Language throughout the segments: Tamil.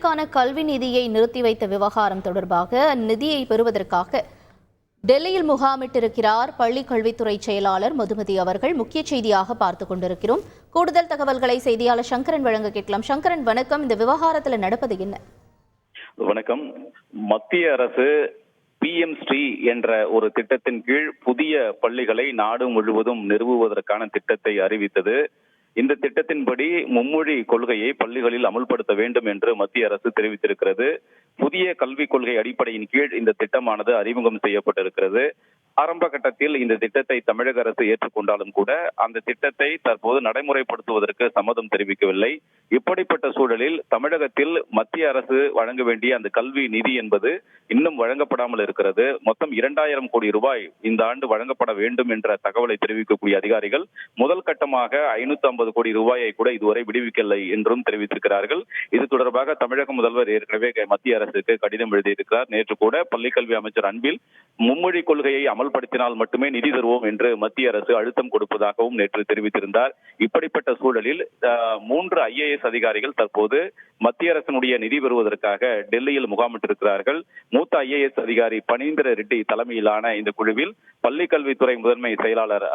பள்ளிகளுக்கான கல்வி நிதியை நிறுத்தி வைத்த விவகாரம் தொடர்பாக நிதியை பெறுவதற்காக டெல்லியில் முகாமிட்டிருக்கிறார் பள்ளி கல்வித்துறை செயலாளர் மதுமதி அவர்கள். முக்கிய செய்தியாக பார்த்துக் கொண்டிருக்கிறோம். கூடுதல் தகவல்களை செய்தியாளர் சங்கரன் வழங்க கேட்கலாம். சங்கரன் வணக்கம். இந்த விவகாரத்தில் நடப்பது என்ன? வணக்கம். மத்திய அரசு PM ஸ்ரீ என்ற ஒரு திட்டத்தின் கீழ் புதிய பள்ளிகளை நாடு முழுவதும் நிறுவுவதற்கான திட்டத்தை அறிவித்தது. இந்த திட்டத்தின்படி மும்மொழி கொள்கையை பள்ளிகளில் அமல்படுத்த வேண்டும் என்று மத்திய அரசு தெரிவித்திருக்கிறது. புதிய கல்விக் கொள்கை அடிப்படையின் கீழ் இந்த திட்டமானது அறிமுகம் செய்யப்பட்டிருக்கிறது. ஆரம்ப கட்டத்தில் இந்த திட்டத்தை தமிழக அரசு ஏற்றுக்கொண்டாலும் கூட அந்த திட்டத்தை தற்போது நடைமுறைப்படுத்துவதற்கு சம்மதம் தெரிவிக்கவில்லை. இப்படிப்பட்ட சூழலில் தமிழகத்தில் மத்திய அரசு வழங்க வேண்டிய அந்த கல்வி நிதி என்பது இன்னும் வழங்கப்படாமல் இருக்கிறது. மொத்தம் 2000 கோடி ரூபாய் இந்த ஆண்டு வழங்கப்பட வேண்டும் என்ற தகவலை தெரிவிக்கக்கூடிய அதிகாரிகள் முதல் கட்டமாக 550 கோடி ரூபாயை கூட இதுவரை விடுவிக்கவில்லை என்றும் தெரிவித்திருக்கிறார்கள். இது தொடர்பாக தமிழக முதல்வர் ஏற்கனவே மத்திய அரசுக்கு கடிதம் எழுதியிருக்கிறார். நேற்று கூட பள்ளிக்கல்வி அமைச்சர் அன்பில் மும்மொழி கொள்கையை அமல்படுத்தினால் மட்டுமே நிதி தருவோம் என்று மத்திய அரசு அழுத்தம் கொடுப்பதாகவும் நேற்று தெரிவித்திருந்தார். இப்படிப்பட்ட சூழலில் 3 IAS அதிகாரிகள் தற்போது மத்திய அரசினுடைய நிதி பெறுவதற்காக டெல்லியில் முகாமிட்டிருக்கிறார்கள். மூத்த IAS அதிகாரி பனீந்திர ரெட்டி தலைமையிலான இந்த குழுவில் பள்ளிக்கல்வித்துறை முதன்மை செயலாளர்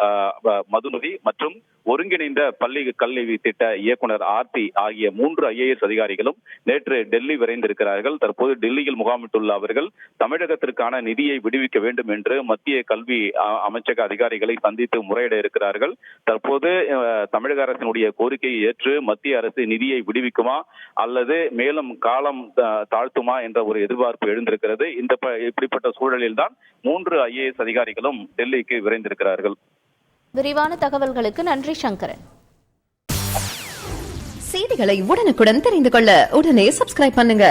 மதுமதி மற்றும் ஒருங்கிணைந்த பள்ளி கல்வி திட்ட இயக்குனர் ஆர்த்தி ஆகிய 3 IAS அதிகாரிகளும் நேற்று டெல்லி விரைந்திருக்கிறார்கள். தற்போது டெல்லியில் முகாமிட்டுள்ள அவர்கள் தமிழகத்திற்கான நிதியை விடுவிக்க வேண்டும் என்று மத்திய கல்வி அமைச்சக அதிகாரிகளை சந்தித்து முறையிட இருக்கிறார்கள். தற்போது தமிழக அரசினுடைய கோரிக்கையை ஏற்று மத்திய அரசு நிதியை விடுவிக்குமா அல்லது மேலும் காலம் தாழ்த்துமா என்ற ஒரு எதிர்பார்ப்பு எழுந்திருக்கிறது. இப்படிப்பட்ட சூழலில் தான் 3 IAS அதிகாரிகளும் டெல்லிக்கு விரைந்திருக்கிறார்கள். விரிவான தகவல்களுக்கு நன்றி சங்கரன். செய்திகளை உடனுக்குடன் தெரிந்து கொள்ள உடனே சப்ஸ்கிரைப் பண்ணுங்க.